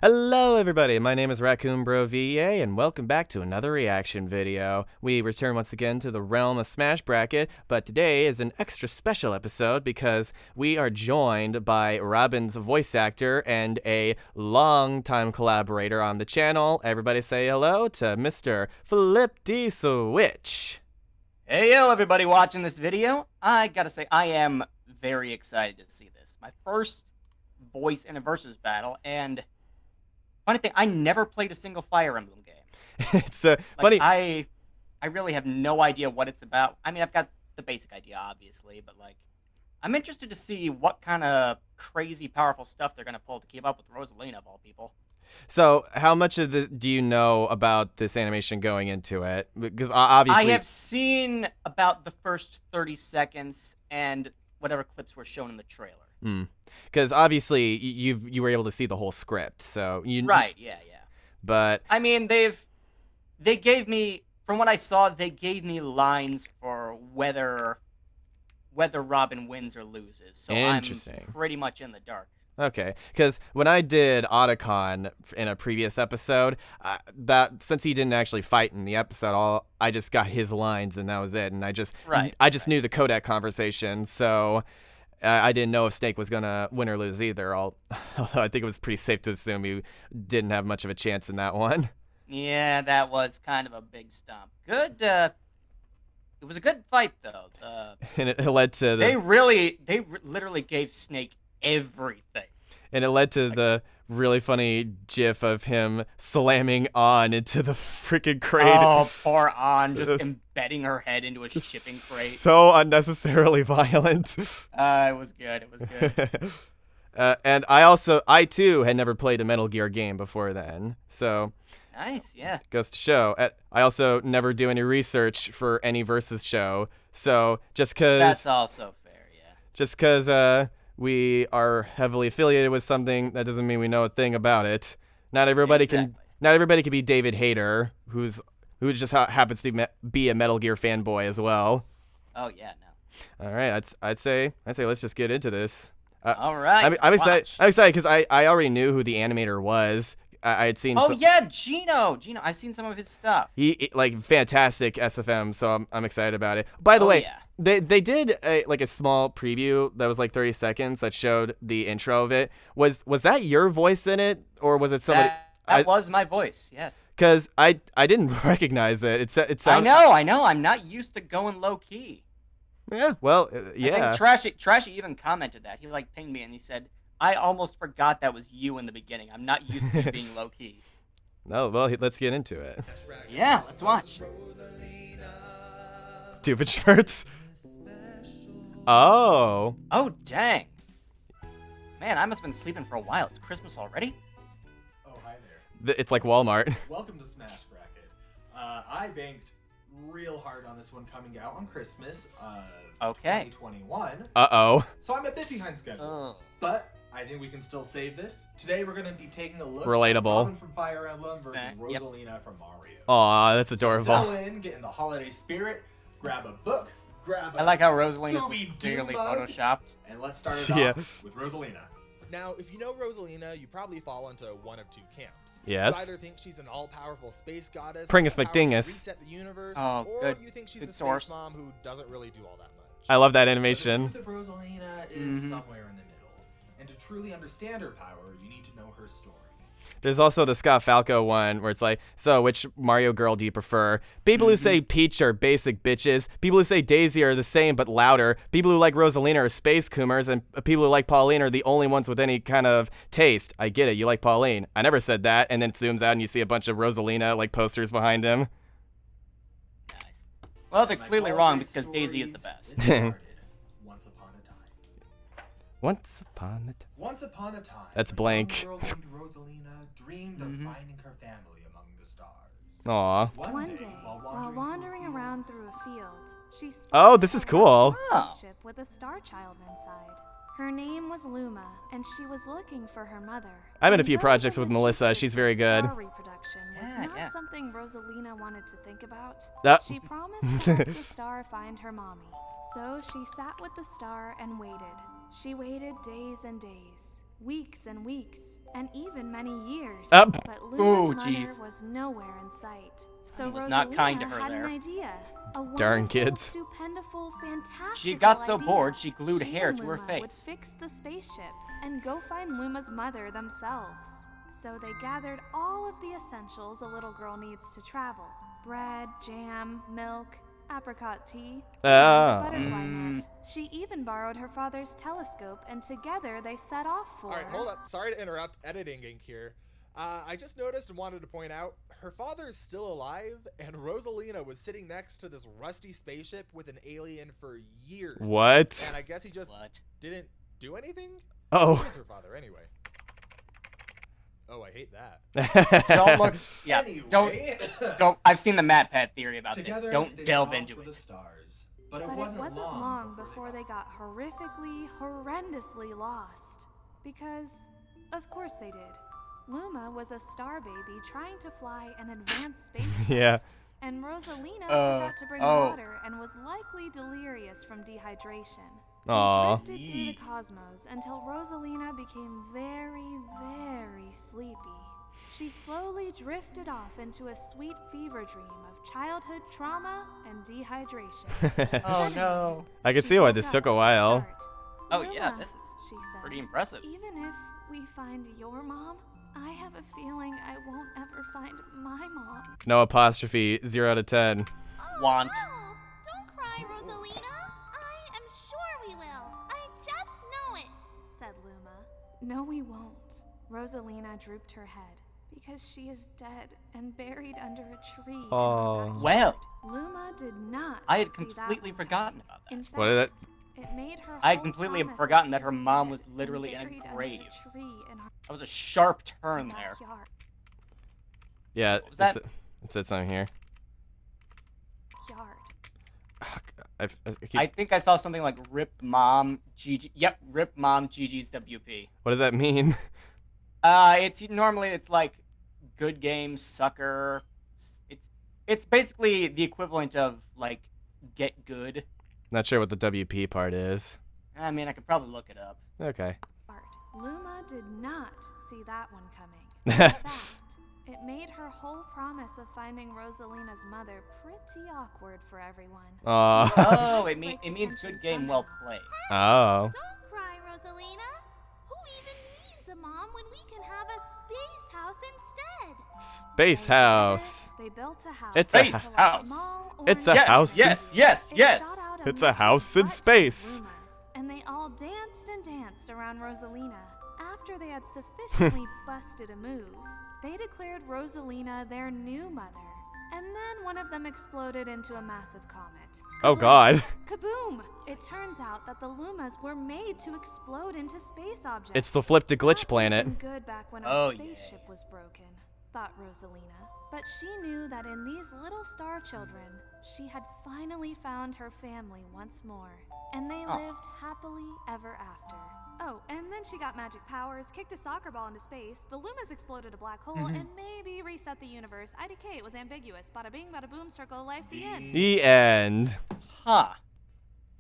Hello everybody, my name is Raccoon Bro VA and welcome back to another reaction video. We return once again to the realm of Smash Bracket, but today is an extra special episode because we are joined by Robin's voice actor and a longtime collaborator on the channel. Everybody say hello to Mr. Flip D Switch. Hey yo everybody watching this video. I gotta say I am very excited to see this. My first voice in a versus battle, and funny thing, I never played a single Fire Emblem game. It's funny. I really have no idea what it's about. I mean, I've got the basic idea, obviously, but I'm interested to see what kind of crazy, powerful stuff they're gonna pull to keep up with Rosalina of all people. So, how much of the do you know about this animation going into it? Because obviously, I have seen about the first 30 seconds and whatever clips were shown in the trailer. Because obviously you were able to see the whole script, so you Right, yeah. But I mean, they gave me, from what I saw, they gave me lines for whether Robin wins or loses. So I'm pretty much in the dark. Okay, because when I did Otacon in a previous episode, that since he didn't actually fight in the episode, I just got his lines and that was it, and I just knew the codec conversation, so I didn't know if Snake was gonna win or lose either. Although I think it was pretty safe to assume he didn't have much of a chance in that one. Yeah, that was kind of a big stomp. Good. It was a good fight though. And it led to they literally gave Snake everything. And it led to the really funny gif of him slamming On into the freaking crate. Oh, poor On, just embedding her head into a shipping crate. So unnecessarily violent. It was good. It was good. And I too had never played a Metal Gear game before then. So nice, yeah. Goes to show. I also never do any research for any versus show. So just because that's also fair, yeah. Just because we are heavily affiliated with something, that doesn't mean we know a thing about it. Not everybody can be David Hayter, who just happens to be a Metal Gear fanboy as well. Oh yeah, no. All right, I'd say let's just get into this. All right. I'm excited because I already knew who the animator was. I had seen. Oh yeah, Gino. I've seen some of his stuff. He fantastic SFM, so I'm excited about it. By the way, yeah. They did a small preview that was 30 seconds that showed the intro of it. Was that your voice in it, or was it somebody? That was my voice. Yes. Because I didn't recognize it. It sounded. I know. I'm not used to going low key. Yeah. Well. Yeah. I think Trashy even commented that. He pinged me and he said, I almost forgot that was you in the beginning. I'm not used to being low key. No, well, let's get into it. Yeah, let's watch. Stupid shirts. Oh. Oh, dang. Man, I must have been sleeping for a while. It's Christmas already? Oh, hi there. It's like Walmart. Welcome to Smash Bracket. I banked real hard on this one coming out on Christmas of 2021. Uh-oh. So I'm a bit behind schedule. But I think we can still save this. Today we're going to be taking a look Relatable. at Robin from Fire Emblem versus Rosalina from Mario. Aw, that's adorable. So settle in, get in the holiday spirit, grab a book, I like how Rosalina's clearly photoshopped. And let's start it off with Rosalina. Now, if you know Rosalina, you probably fall into one of two camps. Yes. You either think she's an all-powerful space goddess, Pringus McDingus, reset the universe, or you think she's a space mom who doesn't really do all that much. I love that animation. The truth of Rosalina is somewhere in the middle, and to truly understand her power, you need to know her story. There's also the Scott Falco one where it's so which Mario girl do you prefer? People who say Peach are basic bitches. People who say Daisy are the same but louder. People who like Rosalina are space coomers. And people who like Pauline are the only ones with any kind of taste. I get it. You like Pauline. I never said that. And then it zooms out and you see a bunch of Rosalina posters behind him. Nice. Well, they're clearly wrong because Daisy is the best. Once upon a time. Once upon a time. That's That's blank. A girl named Rosalina dreamed of finding her family among the stars. Aw. One day, while wandering around through a field, she spotted this is cool. Spaceship with a star child inside. Her name was Luma, and she was looking for her mother. I'm in a few projects with Melissa. She's very good. Star reproduction was not something Rosalina wanted to think about. She promised to let the star find her mommy. So she sat with the star and waited. She waited days and days, weeks and weeks. and even many years. Up. But Luma's mother jeez. was nowhere in sight. So He was Rosalina not kind to her had there. an idea. A Darn wonderful, kids. stupendiful, fantastical She got so idea. bored, she glued She hair and to her Luma face. would fix the spaceship and go find Luma's mother themselves. So they gathered all of the essentials a little girl needs to travel. Bread, jam, milk, apricot tea, and a butterfly net. She even borrowed her father's telescope, and together they set off for... All right, hold up. Sorry to interrupt. Editing ink here. I just noticed and wanted to point out, her father is still alive, and Rosalina was sitting next to this rusty spaceship with an alien for years. What? And I guess he just didn't do anything? Oh. Who is her father, anyway? Oh, I hate that. Don't look. Yeah. Anyway. Don't. I've seen the MatPat theory about Together, this. Don't they delve set off into for it. the stars, but it But wasn't long before they got horrifically, horrendously lost. Because, of course they did. Luma was a star baby trying to fly an advanced spacecraft. Yeah. And Rosalina forgot to bring water and was likely delirious from dehydration. Aw. They drifted through the cosmos until Rosalina became very, very sleepy. She slowly drifted off into a sweet fever dream of childhood trauma and dehydration. Oh no. I can see why this took a while. Oh yeah, Luma, this is she said, pretty impressive. even if we find your mom, I have a feeling I won't ever find my mom. No apostrophe, 0 to 10. Want. No, don't cry, Rosalina. I am sure we will. I just know it, Said Luma. No, we won't. Rosalina drooped her head because she is dead and buried under a tree. in her Aw. backyard. Well, Luma did not. I had see that completely one forgotten coming. about that. In fact, What is it? it made her I had whole completely promise forgotten of that her being mom dead was and literally in a buried under grave. tree in her That was a sharp turn there. backyard. Yeah, What was that? it said something here. Yard. I think I saw something like "Rip Mom GG." Yep, "Rip Mom GG's WP." What does that mean? It's normally like good game sucker. It's basically the equivalent of like get good. Not sure what the WP part is. I mean, I could probably look it up. Okay. Yard. Luma did not see that one coming. In fact, it made her whole promise of finding Rosalina's mother pretty awkward for everyone. Aw. Oh, it means good game, well played. Oh. Don't cry, Rosalina. Who even needs a mom when we can have a space house instead? Space house. They built a house. It's a Space house. It's a Yes, house. yes, yes, yes. It's a house in space. And they all danced and danced around Rosalina. After they had sufficiently busted a move, they declared Rosalina their new mother. And then one of them exploded into a massive comet. Oh God. Kaboom! It turns out that the Lumas were made to explode into space objects. It's the flip to glitch That planet. would've been good back when Oh, our yeah. spaceship was broken, thought Rosalina. But she knew that in these little star children, she had finally found her family once more. And they lived happily ever after. Oh, and then she got magic powers, kicked a soccer ball into space, the Lumas exploded a black hole, and maybe reset the universe. IDK, it was ambiguous. Bada bing, bada boom, circle of life, the end. The end. Huh.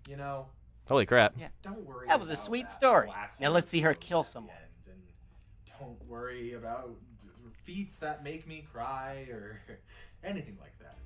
You know, Holy crap. Yeah. don't worry. That was a about sweet that story. black Now hole let's see her explosion kill at the someone. end, and don't worry about feats that make me cry or anything like that.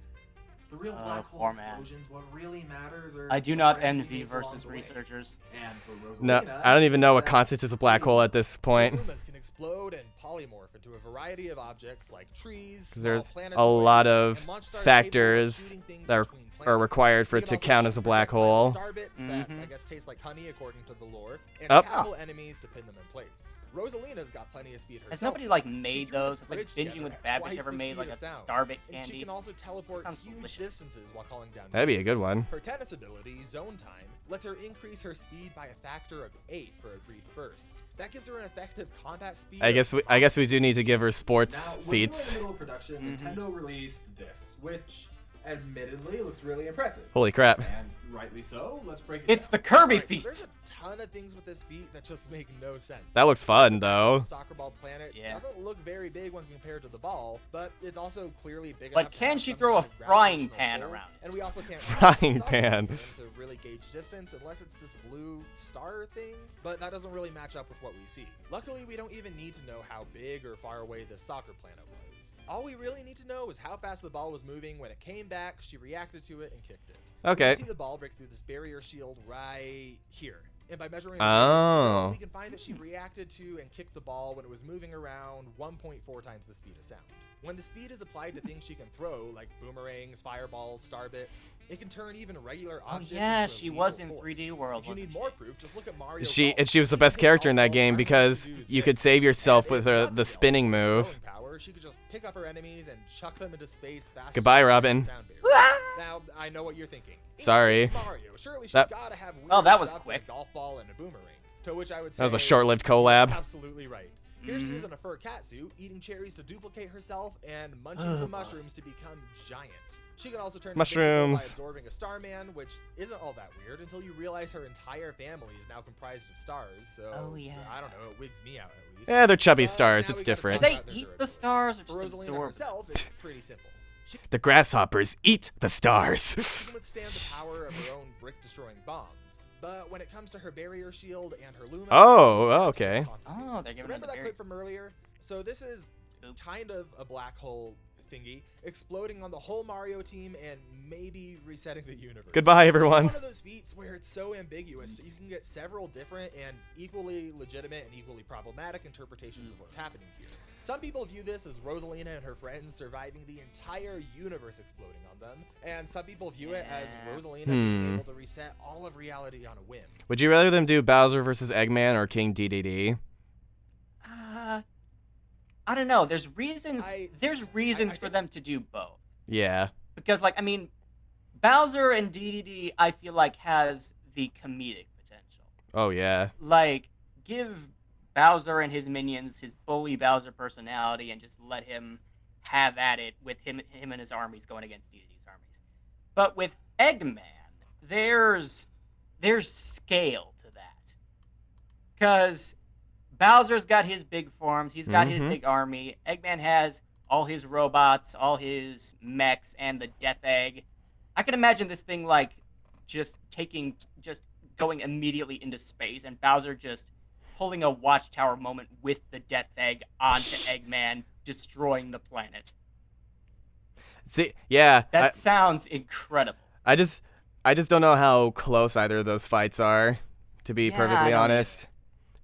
The real black hole poor man. explosions, what really matters are I do the not friends we envy make along versus the way. researchers. And for No, Rosalina, I don't even know what that constitutes a black hole at this point. Lumas can explode and polymorph into a variety of objects like trees, small There's a planetoids, lot of and launch stars capable of factors shooting things that between are planets. required for They it can to also count shoot as a black projectile hole. Star bits that Mhm. I guess taste like honey according to the lore, and Up. tackle enemies to pin them in place. Rosalina's got plenty of speed herself. Has nobody like She made threw this those? Like bridge binging together with at Babbage twice ever the made speed like a of sound. Starbit And she candy? can also teleport Sounds huge delicious. distances while calling down. That'd be a good meteors. one. Her tennis ability, Zone Time, lets her increase her speed by a factor of 8 for a brief burst. That gives her an effective combat speed. I guess we do need to give her Now, sports when we were in feats. the middle of production, Nintendo released this, which Admittedly, it looks really impressive. Holy crap. And rightly so. Let's break it It's down. the Kirby Alright, so feat. there's a ton of things with this feat that just make no sense. That looks fun, The though. soccer ball planet Yeah. doesn't look very big when compared to the ball, but it's also clearly big But enough to can have she some throw kind a of frying gravitational pan pull, around it? And we also can't Frying pan. to really gauge distance unless it's this blue star thing, but that doesn't really match up with what we see. Luckily, we don't even need to know how big or far away this soccer planet was. All we really need to know is how fast the ball was moving when it came back, she reacted to it, and kicked it. Okay. We can see the ball break through this barrier shield right here. And by measuring the Oh. radius, we can find that she reacted to and kicked the ball when it was moving around 1.4 times the speed of sound. When the speed is applied to things she can throw, like boomerangs, fireballs, star bits, it can turn even regular objects yeah, into a she lethal was in force. 3D World, If you need wasn't more she? proof, just look at Mario She Golf. was the She best can character in hit that all game those because rounds you do could this. save yourself And with if the nothing else, spinning with her move. throwing power, she could just pick up her enemies and chuck them into space faster Goodbye, than Robin. the sound barrier. Now, I know what you're thinking. Sorry. This is Mario. Surely she's That- gotta have weird Well, that was stuff with quick. a golf ball and a boomerang. To which I would say That was a short-lived collab. Absolutely right. Here she is in a fur cat suit, eating cherries to duplicate herself and munching some mushrooms to become giant. She can also turn invincible by Mushrooms. absorbing a Starman, which isn't all that weird until you realize her entire family is now comprised of stars. So Oh, yeah. I don't know, it wigs me out at least. Yeah, they're chubby But stars. now It's we gotta different. Do talk they about their eat the durability. stars or For just Rosalina absorb them? herself, it's pretty simple. She The grasshoppers eat the stars. can withstand the power of her own brick-destroying bombs, but when it comes to her barrier shield and her Luma, Oh, it's okay. complicated. Oh, they're giving her Remember the that berry. clip from earlier? So this is Oops. kind of a black hole thingy exploding on the whole Mario team and maybe resetting the universe. Goodbye, This everyone. is one of those feats where it's so ambiguous that you can get several different and equally legitimate and equally problematic interpretations of what's happening here. Some people view this as Rosalina and her friends surviving the entire universe exploding on them, and some people view it as Yeah. Rosalina being able to reset all of reality on a whim. Would you rather them do Bowser versus Eggman or King DDD? I don't know. There's reasons. There's reasons I for think- them to do both. Yeah. Because, like, I mean, Bowser and DDD, I feel like has the comedic potential. Oh, yeah. Like, give Bowser and his minions his bully Bowser personality and just let him have at it with him and his armies going against DDD's armies. But with Eggman, there's scale to that. Because Bowser's got his big farms, he's got his Mhm. big army. Eggman has all his robots, all his mechs, and the Death Egg. I can imagine this thing like just going immediately into space, and Bowser just pulling a Watchtower moment with the Death Egg onto Eggman, destroying the planet. See, yeah. That sounds incredible. I just don't know how close either of those fights are, to be Yeah, I perfectly don't honest.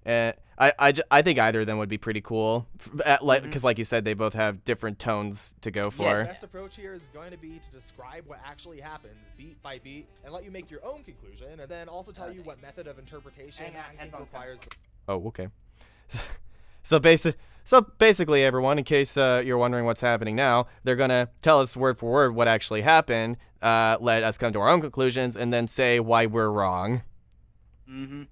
I think either of them would be pretty cool, because like you said, they both have different tones to go for. The best approach here is going to be to describe what actually happens beat by beat and let you make your own conclusion, and then also tell you what method of interpretation Hang on, I think headphones requires the Oh, okay. So basically, everyone, in case you're wondering what's happening now, they're gonna tell us word for word what actually happened, let us come to our own conclusions, and then say why we're wrong. Mm-hmm.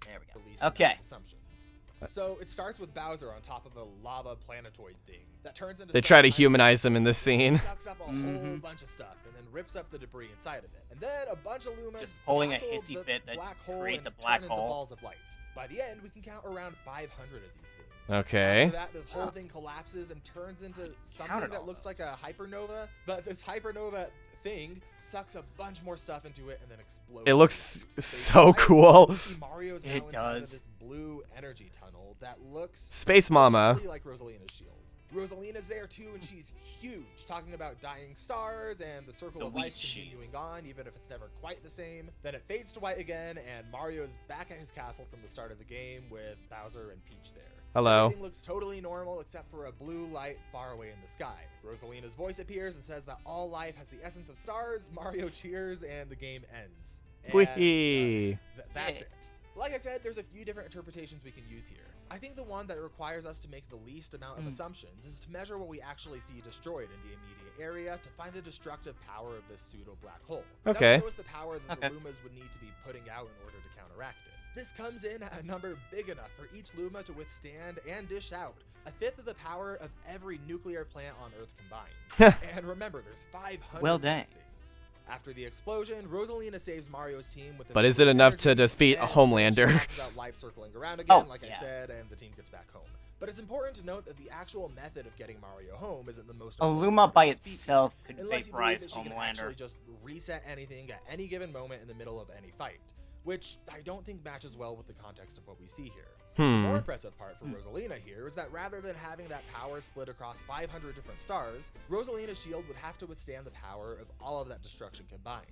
There we go. release Okay. assumptions. So it starts with Bowser on top of a lava planetoid thing that turns into They try to some kind of- humanize him in this scene. sucks up a whole bunch of stuff and then rips up the debris inside of it. And then a bunch of Lumas Just pulling a tackle hissy the fit that black hole creates and a black turn into hole. balls of light. By the end, we can count around 500 of these things. Okay. After that, this whole thing collapses and turns into something counted that all looks those. like a hypernova. But this hypernova thing sucks a bunch more stuff into it and then explodes. It looks So so you cool. see Mario's now It inside of does. this blue energy tunnel that looks Space Mama. suspiciously like Rosalina's shield. Rosalina's there too, and she's huge, talking about dying stars and the circle The of life Whis sheep. continuing on, even if it's never quite the same. Then it fades to white again, and Mario's back at his castle from the start of the game with Bowser and Peach there. Hello. Everything looks totally normal except for a blue light far away in the sky. Rosalina's voice appears and says that all life has the essence of stars. Mario cheers, and the game ends. And, Whee! that's Yeah. it. Like I said, there's a few different interpretations we can use here. I think the one that requires us to make the least amount of assumptions is to measure what we actually see destroyed in the immediate area to find the destructive power of this pseudo black hole. That Okay. would show us the power that Okay. the Lumas would need to be putting out in order to counteract it. This comes in at a number big enough for each Luma to withstand and dish out a fifth of the power of every nuclear plant on Earth combined. And remember, there's 500 Well, of dang. these things. After the explosion, Rosalina saves Mario's team with. But is it enough to defeat and Homelander? she talks about life circling around again, like I yeah. said, and the team gets back home. But it's important to note that the actual method of getting Mario home isn't the most. A important Luma part of by the speech, itself could unless you believe vaporize that she can Homelander. actually just reset anything at any given moment in the middle of any fight, which I don't think matches well with the context of what we see here. The more impressive part for Rosalina here is that rather than having that power split across 500 different stars, Rosalina's shield would have to withstand the power of all of that destruction combined.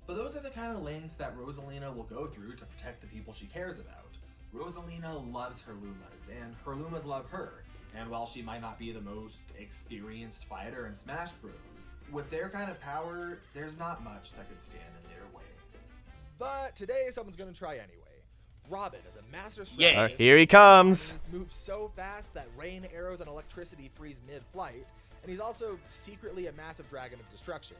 But those are the kind of lengths that Rosalina will go through to protect the people she cares about. Rosalina loves her Lumas, and her Lumas love her. And while she might not be the most experienced fighter in Smash Bros., with their kind of power, there's not much that could stand in their way. But today, someone's gonna try anyway. Robin is a master Yeah. strategist. Here he comes. Moves so fast that rain, arrows, and electricity freeze mid-flight, and he's also secretly a massive dragon of destruction.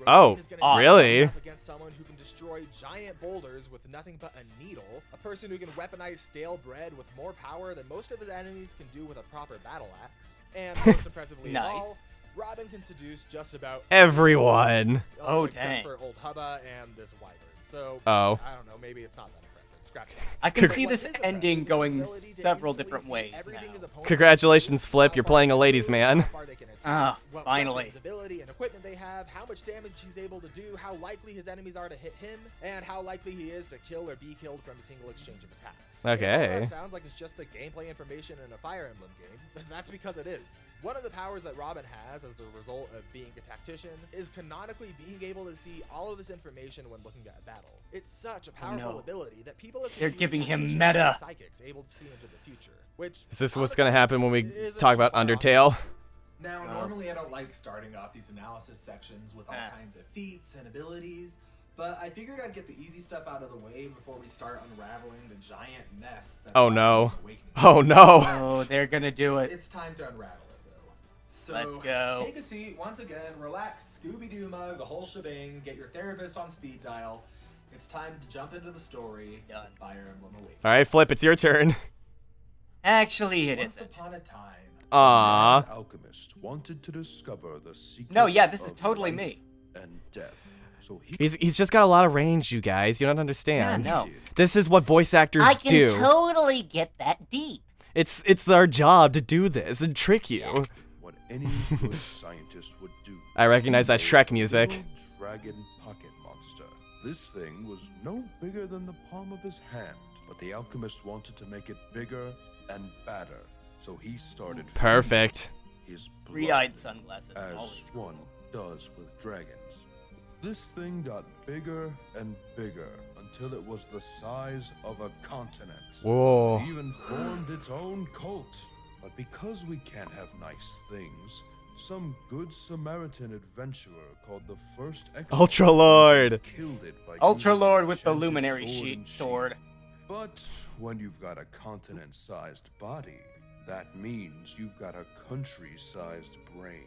Oh, Rosalina's gonna be really? up against someone who can destroy giant boulders with nothing but a needle, a person who can weaponize stale bread with more power than most of his enemies can do with a proper battle axe, and most impressively of all, Robin can seduce just about Everyone. except dang. for old Hubba and this wyvern. So Oh. I don't know, maybe it's not that impressive. Scratch that. I can But see what this is ending impressive is his going ability to several instantly different see ways everything now. his opponent Congratulations, can do, Flip. how You're far playing they a can ladies' move, man. how far they can attack, Ah, what finally. weapons, ability, and equipment they have, how much damage he's able to do, how likely his enemies are to hit him, and how likely he is to kill or be killed from a single exchange of attacks. Okay. If all that sounds like it's just the gameplay information in a Fire Emblem game, that's because it is. One of the powers that Robin has as a result of being a tactician is canonically being able to see all of this information when looking at a battle. It's such a powerful no. ability that people have They're confused giving him tacticians meta. as psychics able to see into the future. Which Is this what's honestly gonna happen when we isn't talk too about far off. Undertale? Now, normally I don't like starting off these analysis sections with all kinds of feats and abilities, but I figured I'd get the easy stuff out of the way before we start unraveling the giant mess that's Oh no. Awakening. Oh no. Oh, they're gonna do it. It's time to unravel it, though. So, Let's go. take a seat, once again, relax, Scooby-Doo mug, the whole shebang, get your therapist on speed dial. It's time to jump into the story Done. of Fire Emblem Awakening. All right, Flip. It's your turn. Actually, it Once isn't. upon a time, Aw. An alchemist wanted to discover the secrets No, yeah, this is of totally life me. and death. So he He's just got a lot of range, you guys. You don't understand. Yeah, no. did This is what voice actors I can do. totally get that deep. It's our job to do this and trick you. what any good scientist would do. I recognize that He Shrek made a music. little dragon pocket monster. This thing was no bigger than the palm of his hand, but the alchemist wanted to make it bigger and badder. So he started Perfect. feeding his blood, Three-eyed sunglasses. as Always cool. one does with dragons. This thing got bigger and bigger until it was the size of a continent. Whoa. It even formed its own cult. But because we can't have nice things, some good Samaritan adventurer called the First Exile Ultra Lord. killed it by Ultra using Lord with the enchanted luminary sword and sword. shield. But when you've got a continent-sized body, that means you've got a country-sized brain.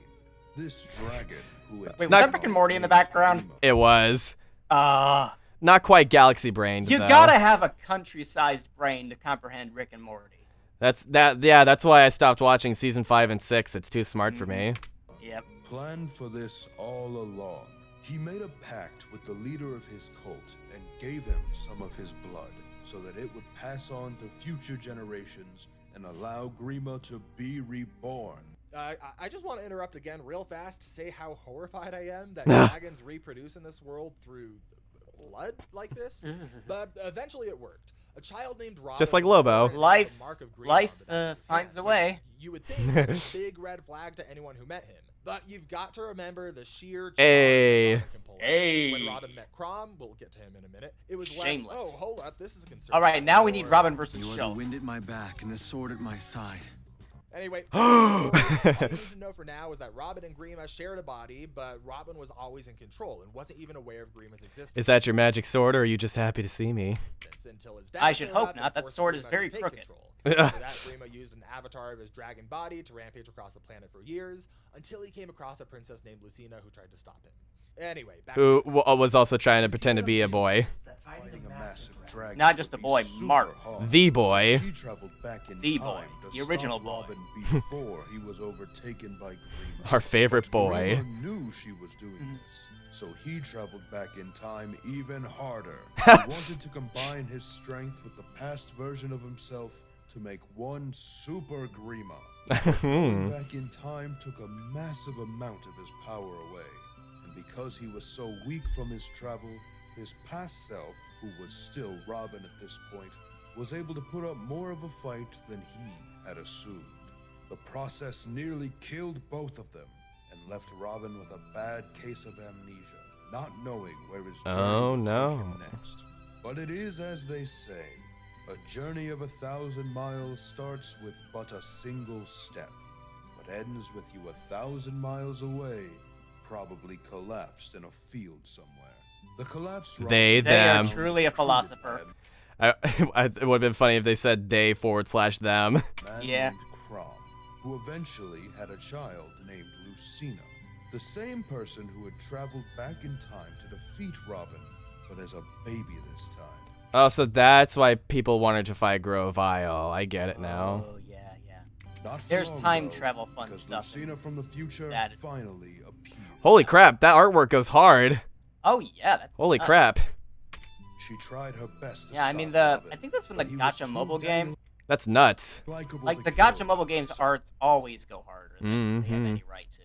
This dragon who Wait, was Not- that Rick and Morty in the background? It was. Uh, Not quite galaxy brained. you though. gotta have a country-sized brain to comprehend Rick and Morty. That's why I stopped watching season 5 and 6. It's too smart for me. Yep. planned for this all along. He made a pact with the leader of his cult and gave him some of his blood so that it would pass on to future generations and allow Grima to be reborn. I just want to interrupt again real fast to say how horrified I am that dragons reproduce in this world through blood like this. But eventually it worked. A child named Robin Just like was Lobo. born and had Life- a mark of Grima life, on the back of his finds hand, a way. which You would think was a big red flag to anyone who met him. But you've got to remember the sheer charm Hey. Robin can pull off. Hey. When Robin met Crom, we'll get to him in a minute. It was Shameless. less, oh, hold up, this is a concern. All right, now we need Or- Robin versus You are the Shell. wind at my back and the sword at my side. Anyway, all you need to know for now is that Robin and Grima shared a body, but Robin was always in control and wasn't even aware of Grima's existence Is that your magic sword, or are you just happy to see me? until his dad I should showed hope up and not. That forced sword is Grima very to take crooked. control. After that, Grima used an avatar of his dragon body to rampage across the planet for years until he came across a princess named Lucina who tried to stop him. Anyway, back Who to was also trying to pretend to be a boy. Fighting a massive dragon Not just a would be boy, super Mark. hard, The boy. so she traveled back in The time boy. to The original stop boy. Robin before he was overtaken by Grima. Our favorite But boy. Grima knew she was doing Mm-hmm. this, so he traveled back in time even harder. He wanted to combine his strength with the past version of himself to make one super Grima. Going back in time took a massive amount of his power away, and because he was so weak from his travel, his past self, who was still Robin at this point, was able to put up more of a fight than he had assumed. The process nearly killed both of them and left Robin with a bad case of amnesia, not knowing where his journey Oh, would no. take him next. But it is as they say, a journey of 1,000 miles starts with but a single step, but ends with you 1,000 miles away, probably collapsed in a field somewhere. The collapsed They, Robin They are them. truly a philosopher. It would have been funny if they said they/them. man Yeah. named Krom, who eventually had a child named Lucina, the same person who had traveled back in time to defeat Robin, but as a baby this time. Oh, so that's why people wanted to fight Grovile. I get it now. Oh, yeah, yeah. Not for There's long, time though, travel fun because stuff in Lucina from the future that. finally appeared. Holy crap, that artwork goes hard. Oh, yeah, that's Holy nuts. crap. She tried her best to Yeah, I stop mean, Robin, I think that's when the but he was Gacha too mobile damn game, That's nuts. likable like to the kill. Gacha mobile games always go harder than they have Mhm. any right to.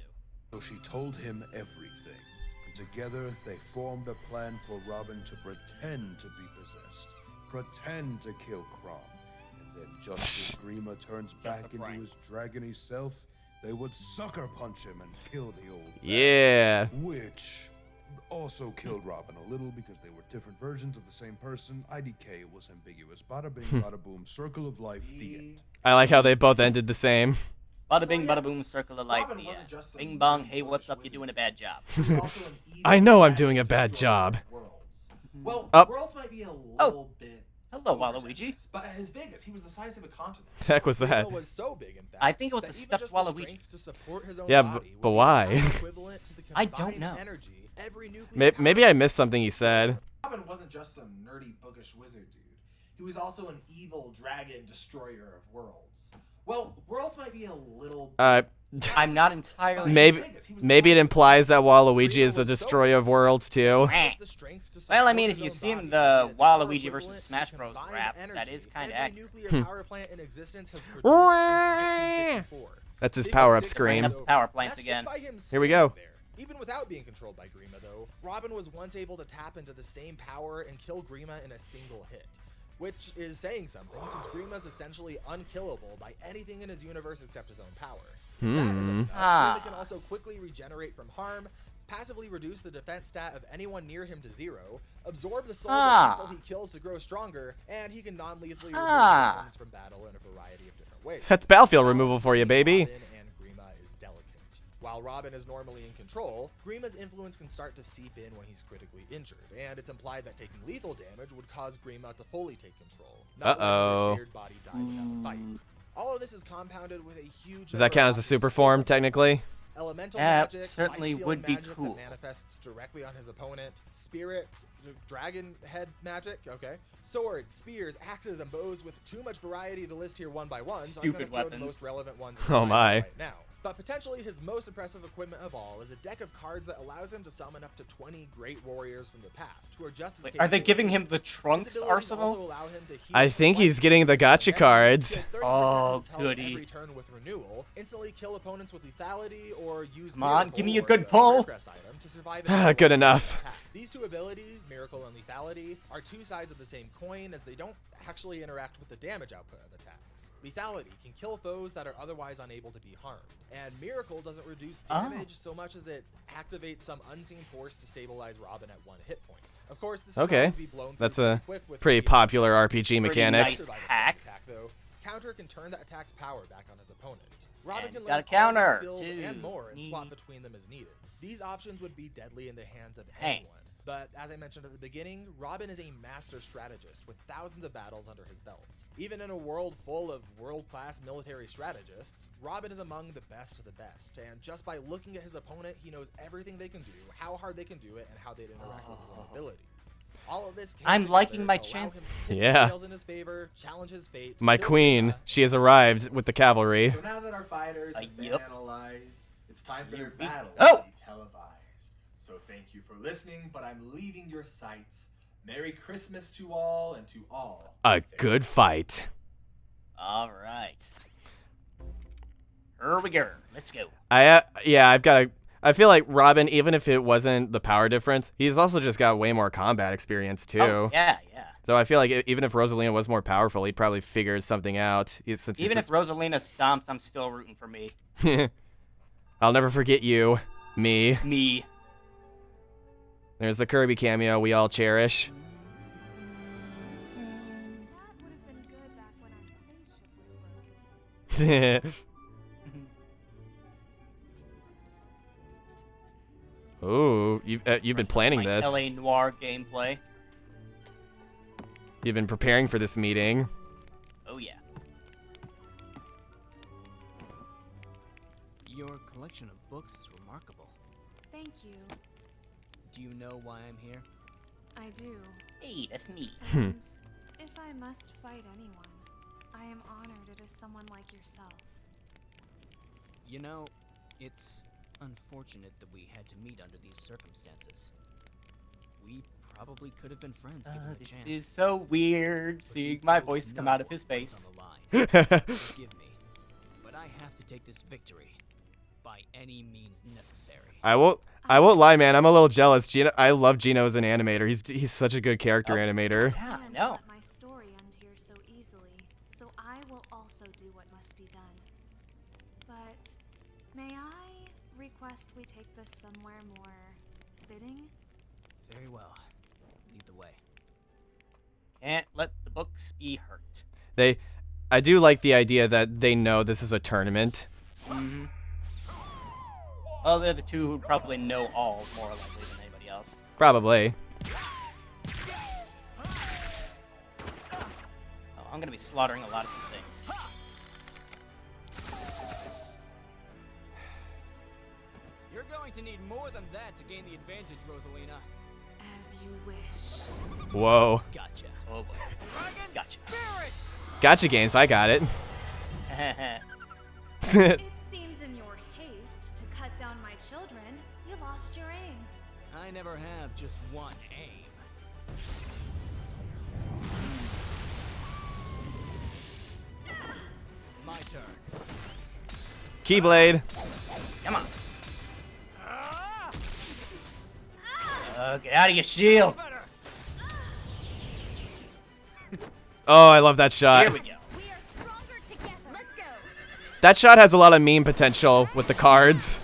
So she told him everything, and together they formed a plan for Robin to pretend to be possessed, pretend to kill Krom, and then just as Grima turns back into prank. his dragony self, they would sucker punch him and kill the old man, Yeah. which also killed Robin a little because they were different versions of the same person. IDK was ambiguous. Bada bing, bada boom, circle of life, the end. I like how they both ended the same. Bada So, bing, yeah, bada boom, circle of life. Robin The wasn't end. just some Bing bong, nerdy hey, what's bookish up? You're wizard. doing a bad job. He was also an evil I know I'm dragon doing a bad destroyer job. of worlds. Well, Oh. worlds might be a little bit Hello, over Waluigi. generous, but as big as he was the size of a continent. Heck was that? Grima was so big, in fact, I think it was that a even stuffed just the Waluigi. strength to support his own Yeah, body but would be why? now equivalent to the I don't combined know. energy every nuclear Maybe power I missed something he said. Robin wasn't just some nerdy bookish wizard dude. He was also an evil dragon destroyer of worlds. Well, worlds might be a little I'm not entirely. Maybe it implies that Waluigi is a destroyer of worlds too. Just the strength to Well, I support mean, his if you've own seen body the would be power Waluigi equivalent versus to Smash the Bros. combined rap, that energy is kinda every accurate. nuclear power plant in existence has produced since 1954. That's his 56 power-up times scream. over. Power plants That's again. Just by him Here we go. standing there. Even without being controlled by Grima, though, Robin was once able to tap into the same power and kill Grima in a single hit. Which is saying something, since Grima is essentially unkillable by anything in his universe except his own power. If that isn't enough, Grima can also quickly regenerate from harm, passively reduce the defense stat of anyone near him to 0, absorb the souls of people he kills to grow stronger, and he can non-lethally remove opponents from battle in a variety of different ways. That's battlefield removal for you, baby. Robin and Grima is delicate. While Robin is normally in control, Grima's influence can start to seep in when he's critically injured, and it's implied that taking lethal damage would cause Grima to fully take control, not letting their shared body die without a fight. All of this is compounded with a huge. Does that count as a super form, technically? Elemental That magic, certainly life-stealing would be magic cool. that manifests directly on his opponent, spirit, dragon head magic, okay, swords, spears, axes, and bows with too much variety to list here one by one, so I'm Stupid gonna throw the weapons. most relevant ones Oh inside my. right now. But potentially his most impressive equipment of all is a deck of cards that allows him to summon up to 20 great warriors from the past, who are just as Wait, capable are they as giving he him the is. Trunks His abilities arsenal? also allow him to heal I think he's life getting the damage, gacha cards. heal 30% Oh, of his health goody. every turn with renewal, instantly kill opponents with lethality, or use Come on, Miracle give me a or good the pull. Prayer item to survive an Good overwhelming enough. attack. These two abilities, Miracle and Lethality, are two sides of the same coin, as they don't actually interact with the damage output of attacks. Lethality can kill foes that are otherwise unable to be harmed, and Miracle doesn't reduce damage so much as it activates some unseen force to stabilize Robin at 1 hit point. Of course, this can Okay. always be blown through That's pretty a quick with pretty the popular RPG mechanic. nice survival hack. attack, though. Counter can turn that attack's power back on his opponent. Robin And can got a learn counter, all these skills too. and more and swap Neat. between them as needed. These options would be deadly in the hands of Hey. anyone, But as I mentioned at the beginning, Robin is a master strategist with thousands of battles under his belt. Even in a world full of world-class military strategists, Robin is among the best of the best, and just by looking at his opponent, he knows everything they can do, how hard they can do it, and how they'd interact with his own abilities. All of this came I'm together liking my to allow him chances. to tip the Yeah. scales in his favor, challenge his fate. My build queen, Luna, she has arrived with the cavalry. So now that our fighters have been Yep. analyzed, it's time for their Here we battle go. to be televised. So thank you for listening, but I'm leaving your sights. Merry Christmas to all, and to all. A good fight. All right. Here we go. Let's go. I feel like Robin, even if it wasn't the power difference, he's also just got way more combat experience too. Oh, yeah. So I feel like even if Rosalina was more powerful, he'd probably figure something out. Even if Rosalina stomps, I'm still rooting for me. I'll never forget you, me. Me. There's the Kirby cameo we all cherish. That would have been good back when our spaceship was broken. Ooh, you've been planning My this. LA Noir gameplay. You've been preparing for this meeting. Oh, yeah. Your collection of books is remarkable. Thank you. Do you know why I'm here? I do. Hey, that's me. And if I must fight anyone, I am honored it is someone like yourself. You know, it's unfortunate that we had to meet under these circumstances. We probably could have been friends given the This chance. is so weird, But seeing you my both voice come know out of his what was face. on the line. Forgive me, but I have to take this victory by any means necessary. I won't lie, man. I'm a little jealous. I love Gino as an animator. He's such a good character animator. Yeah, I Can't know. let my story end here so easily, so I will also do what must be done. But may I request we take this somewhere more fitting? Very well. Lead the way. Can't let the books be hurt. I do like the idea that they know this is a tournament. Mm-hmm. Well, they're the two who probably know all more likely than anybody else. Probably. Oh, I'm gonna be slaughtering a lot of these things. You're going to need more than that to gain the advantage, Rosalina. As you wish. Whoa. Gotcha. Oh boy. Gotcha. Gotcha games. I got it. It seems in your haste to cut down my children, you lost your aim. I never have just one aim. My turn. Keyblade. Come on. Get out of your shield. Oh, I love that shot. Here we go. We are stronger together. Let's go. That shot has a lot of meme potential with the cards.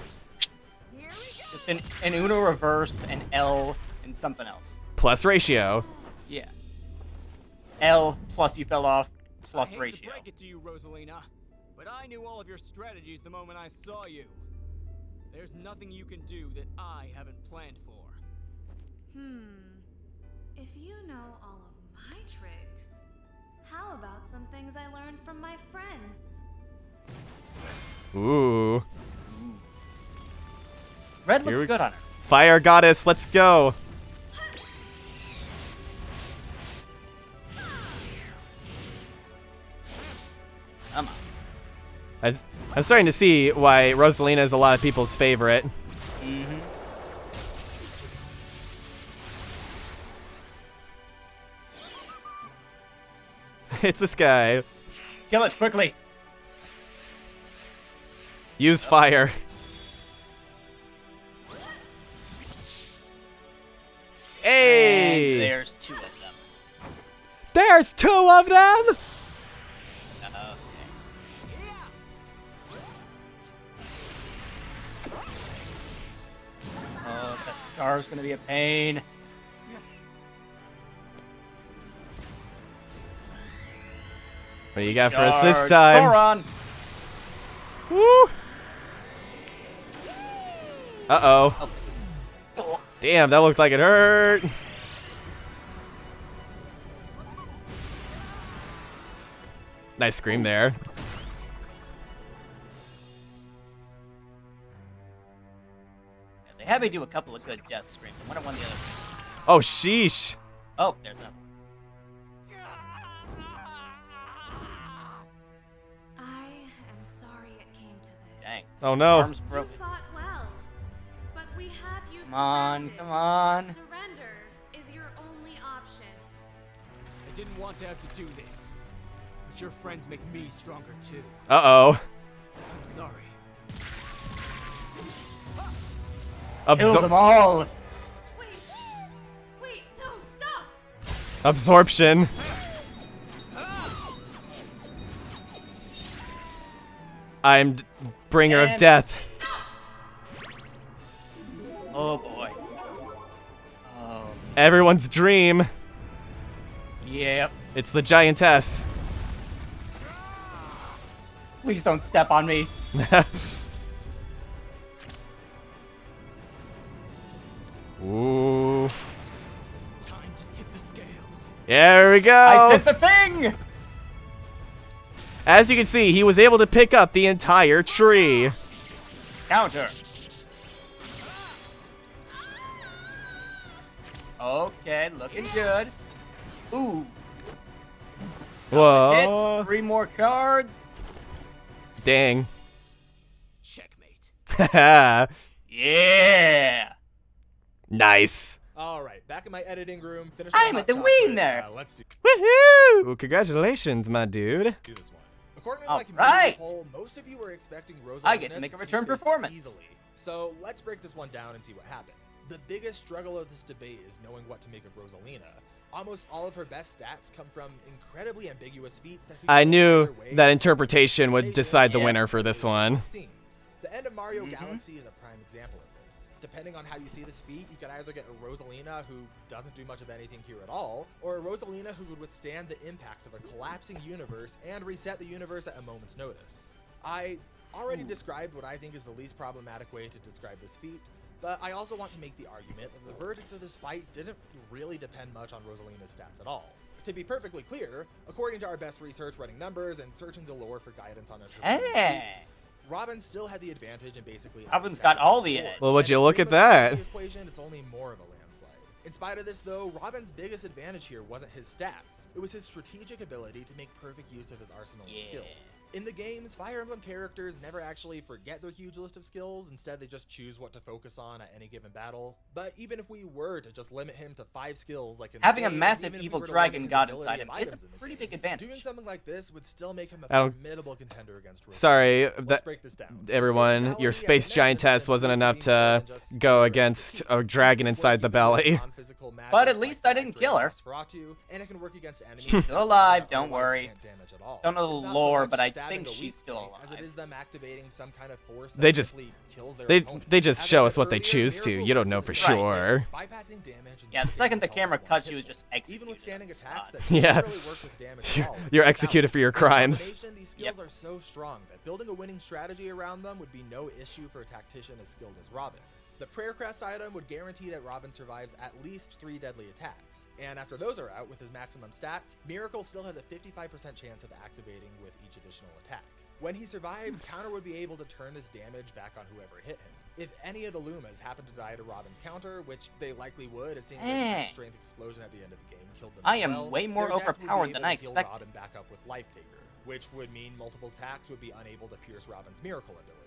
Here we go. Just an Uno reverse, an L, and something else. Plus ratio. Yeah. L plus you fell off plus I hate ratio. to break it to you, Rosalina, but I knew all of your strategies the moment I saw you. There's nothing you can do that I haven't planned for. If you know all of my tricks, how about some things I learned from my friends? Ooh. Red Here looks we- good on her. Fire goddess, let's go. Come on. I'm starting to see why Rosalina is a lot of people's favorite. Mm-hmm. It's this guy. Kill it quickly. Use fire. Hey! And there's two of them. There's two of them? Okay. Oh, that star's gonna be a pain. What do you got for us this Charge. time? Boron. Woo! Uh-oh. Oh. Damn, that looked like it hurt. Nice scream there. Yeah, they had me do a couple of good death screens. I wonder one of the other. Oh, sheesh. Oh, there's another. I am sorry it came to this. Dang. Oh, no. Arms You broken. fought well, but we have you Come on, surrounded. come on. Surrender is your only option. I didn't want to have to do this, but your friends make me stronger too. Uh-oh. I'm sorry. Kill them all. Wait, no, stop! Absorption. I'm bringer of And- death. Oh boy. Oh. Everyone's dream. Yep. It's the giantess. Please don't step on me. Ooh. Time to tip the scales. There we go. I said the thing. As you can see, he was able to pick up the entire tree. Counter. Okay, looking good. Ooh. Whoa. Hits, 3 more cards. Dang. Checkmate. Yeah. Nice. All right, back in my editing room. Finished I'm my at the hot wing chocolate. there. Let's do Woohoo! Congratulations, my dude. this one. According to All my community right. poll, most of you were expecting Rosalina I get to make a return take this performance. easily. So let's break this one down and see what happened. The biggest struggle of this debate is knowing what to make of Rosalina. Almost all of her best stats come from incredibly ambiguous feats that I go knew either way. that interpretation would decide the Yeah. winner for this one. Seems. The end of Mario Galaxy is a prime example of this. Depending on how you see this feat, you could either get a Rosalina who doesn't do much of anything here at all, or a Rosalina who would withstand the impact of a collapsing universe and reset the universe at a moment's notice. I already described what I think is the least problematic way to describe this feat, but I also want to make the argument that the verdict of this fight didn't really depend much on Rosalina's stats at all. To be perfectly clear, according to our best research running numbers and searching the lore for guidance on interpreting Hey. feats, Robin still had the advantage in basically Robin's every got step of all the the board. edge. Well, would And you if look we at look at that? the equation, it's only more of a landslide. In spite of this, though, Robin's biggest advantage here wasn't his stats. It was his strategic ability to make perfect use of his arsenal Yeah. of skills. In the games, Fire Emblem characters never actually forget their huge list of skills. Instead, they just choose what to focus on at any given battle. But even if we were to just limit him to 5 skills, like in the Having a games, massive even if we evil were to dragon limit his god ability inside of him is items a in the pretty game, big advantage. doing something like this would still make him I a don't- formidable contender against Rosalina. Sorry, Let's that break this down. everyone, Skills your lethality, space as I mentioned, giantess is wasn't improved enough more to than just go skill or against expertise. a dragon This is inside where the you can belly. use non-physical magic But at like least I didn't Dragon kill her. Nosferatu, and it can work against enemies She's that still alive, otherwise don't worry. can't damage at all. Don't know the It's not so lore, much but I stabbing think a she's weak still point As it alive. is them activating some kind of force that They just- simply kills their They opponent. just As I show us said what they earlier, choose to. Miracle You don't works know in for this way. sure. Bypassing damage and Yeah, the just second the taking camera all cuts, one she was hit just point. executed Even on withstanding the attacks spot. that Yeah. don't really work with damage at all. You're without executed for your in crimes. combination, these skills are so strong that building a winning strategy around them would be no issue for a tactician as skilled as Robin. The Prayer Crest item would guarantee that Robin survives at least 3 deadly attacks, and after those are out with his maximum stats, Miracle still has a 55% chance of activating with each additional attack. When he survives, Counter would be able to turn this damage back on whoever hit him. If any of the Lumas happen to die to Robin's counter, which they likely would, as seeing the max strength explosion at the end of the game killed them I as am well, way more their death would be overpowered able than to I heal expected. Robin back up with Life Taker, which would mean multiple attacks would be unable to pierce Robin's Miracle ability.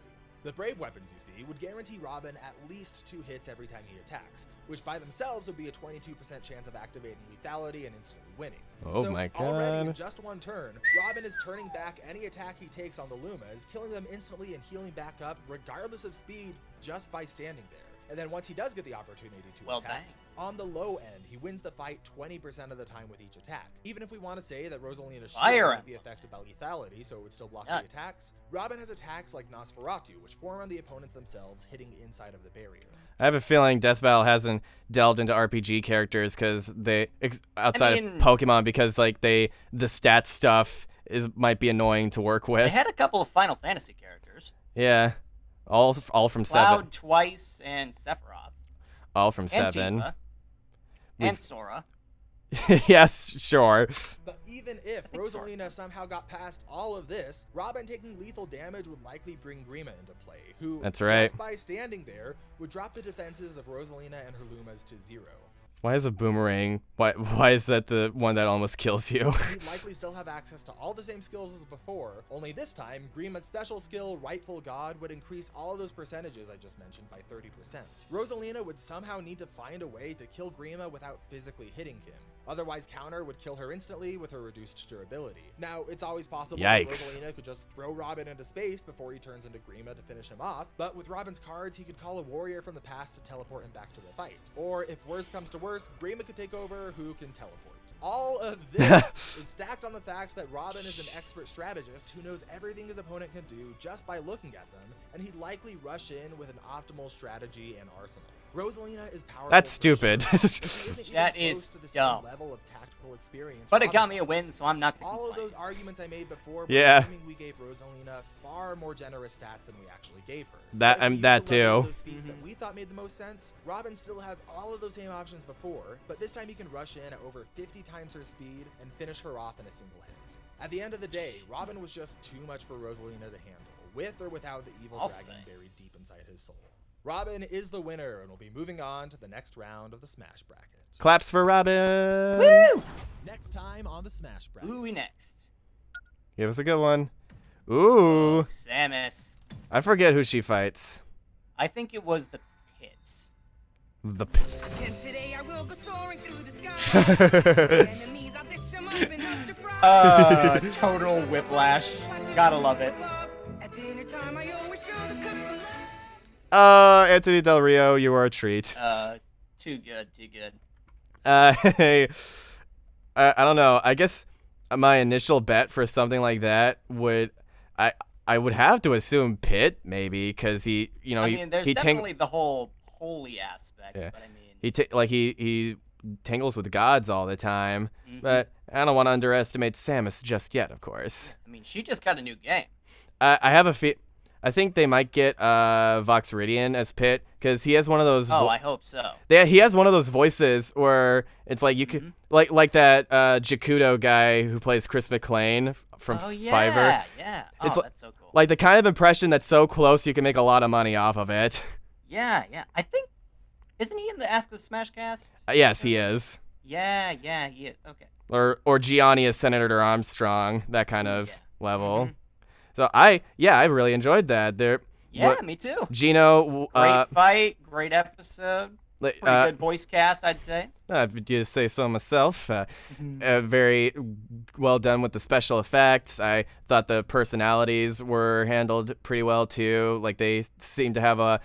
The Brave weapons you see would guarantee Robin at least 2 hits every time he attacks, which by themselves would be a 22% chance of activating lethality and instantly winning. Oh So my already in god. just one turn, Robin is turning back any attack he takes on the Lumas, killing them instantly and healing back up regardless of speed just by standing there. And then once he does get the opportunity to Well, attack, on the low end, he wins the fight 20% of the time with each attack. Even if we want to say that Rosalina's shield Fire would be affected by lethality, so it would still block the Nuts. attacks, Robin has attacks like Nosferatu, which form on the opponents themselves, hitting inside of the barrier. I have a feeling Death Battle hasn't delved into RPG characters because outside mean- of Pokemon, because like the stats stuff might be annoying to work They with. had a couple of Final Fantasy characters. Yeah, all from Cloud 7. twice and Sephiroth. all from and 7. Tifa, and Sora. Yes, sure. But even if think Sora Rosalina somehow got past all of this, Robin taking lethal damage would likely bring Grima into play, who, That's right. just by standing there, would drop the defenses of Rosalina and her Lumas to 0. Why is a boomerang? Why is that the one that almost kills you? He'd likely still have access to all the same skills as before, only this time, Grima's special skill, Rightful God, would increase all of those percentages I just mentioned by 30%. Rosalina would somehow need to find a way to kill Grima without physically hitting him. Otherwise, Counter would kill her instantly with her reduced durability. Now, it's always possible that Yikes. Rosalina could just throw Robin into space before he turns into Grima to finish him off, but with Robin's cards, he could call a warrior from the past to teleport him back to the fight. Or, if worse comes to worse, Grima could take over, who can teleport. All of this is stacked on the fact that Robin is an expert strategist who knows everything his opponent can do just by looking at them, and he'd likely rush in with an optimal strategy and arsenal. Rosalina is powerful. That's for stupid. sure, but she isn't even That close is to the dumb. same level of tactical experience. But it got Robin me a win, so I'm not gonna all of complain. those arguments I made before were Yeah. assuming we gave Rosalina far more generous stats than we actually gave her. That- But if we that used the level of too. Those feats that we thought made the most sense, Robin still has all of those same options before, but this time he can rush in at over 50 times her speed and finish her off in a single hit. At the end of the day, Robin was just too much for Rosalina to handle, with or without the evil I'll dragon say. buried deep inside his soul. Robin is the winner and will be moving on to the next round of the Smash Bracket. Claps for Robin. Woo! Next time on the Smash Bracket. Who we next? Give us a good one. Ooh. Samus. I forget who she fights. I think it was the Pits. The And today I will go soaring through the sky. Enemies, I'll dish them up and stir fry. Total whiplash. Gotta love it. At dinner time, I always show the cooks some love. Anthony Del Rio, you are a treat. Too good, too good. Hey, I don't know. I guess my initial bet for something like that would, I would have to assume Pit maybe, because he, you know, I mean, there's he definitely the whole holy aspect, Yeah. but I mean, he tangles with gods all the time. But I don't want to underestimate Samus just yet, of course. I mean, she just got a new game. I have a I think they might get Vox Ridian as Pit, because he has one of those. Oh, I hope so. He has one of those voices where it's like you could like that Jakudo guy who plays Chris McClane from Oh yeah, Fiverr. yeah. Oh, It's that's so cool. Like the kind of impression that's so close you can make a lot of money off of it. Yeah, yeah. I think, isn't he in the Ask the Smash cast? Yes, he is. Yeah, yeah, he is. Okay. Or Gianni as Senator Armstrong, that kind of Yeah. level. So I really enjoyed that. Yeah, me too. Gino, Great fight, great episode. like, Pretty good voice cast, I'd say. If you say so myself. Very well done with the special effects. I thought the personalities were handled pretty well too. Like they seemed to have a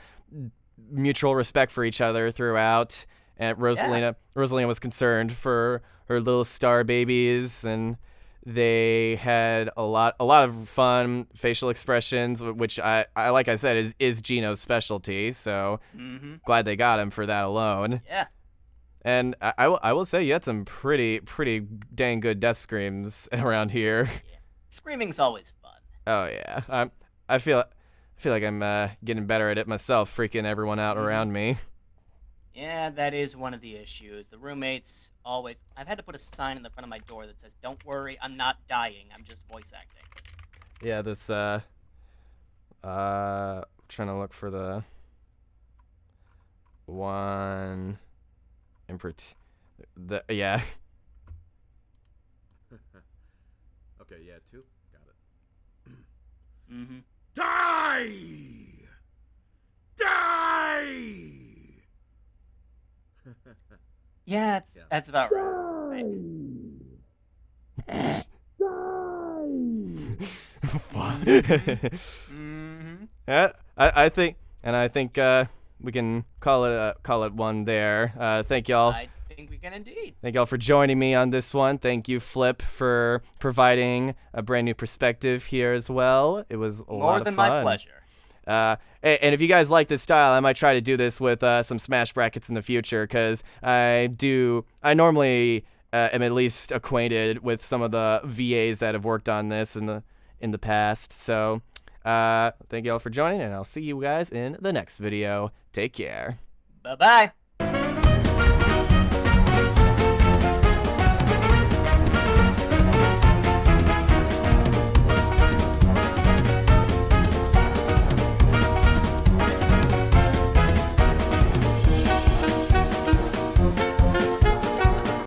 mutual respect for each other throughout. And Rosalina was concerned for her little star babies, and they had a lot of fun facial expressions, which I like I said is Gino's specialty. So glad they got him for that alone. Yeah. And I will say you had some pretty dang good death screams around here. Yeah. Screaming's always fun. Oh yeah, I feel like I'm getting better at it myself, freaking everyone out around me. Yeah, that is one of the issues. The roommates always... I've had to put a sign in the front of my door that says, "Don't worry, I'm not dying. I'm just voice acting." Yeah, this trying to look for the one in yeah. Okay, yeah, 2. Got it. Mm-hmm. Die! Die! Yeah, that's about right. Mm-hmm. Yeah, I think we can call it one there. Thank y'all. I think we can indeed. Thank y'all for joining me on this one. Thank you, Flip, for providing a brand new perspective here as well. It was a lot More of than fun. my pleasure. And if you guys like this style, I might try to do this with some Smash brackets in the future, because I normally am at least acquainted with some of the VAs that have worked on this in the past. So thank y'all for joining, and I'll see you guys in the next video. Take care. Bye-bye.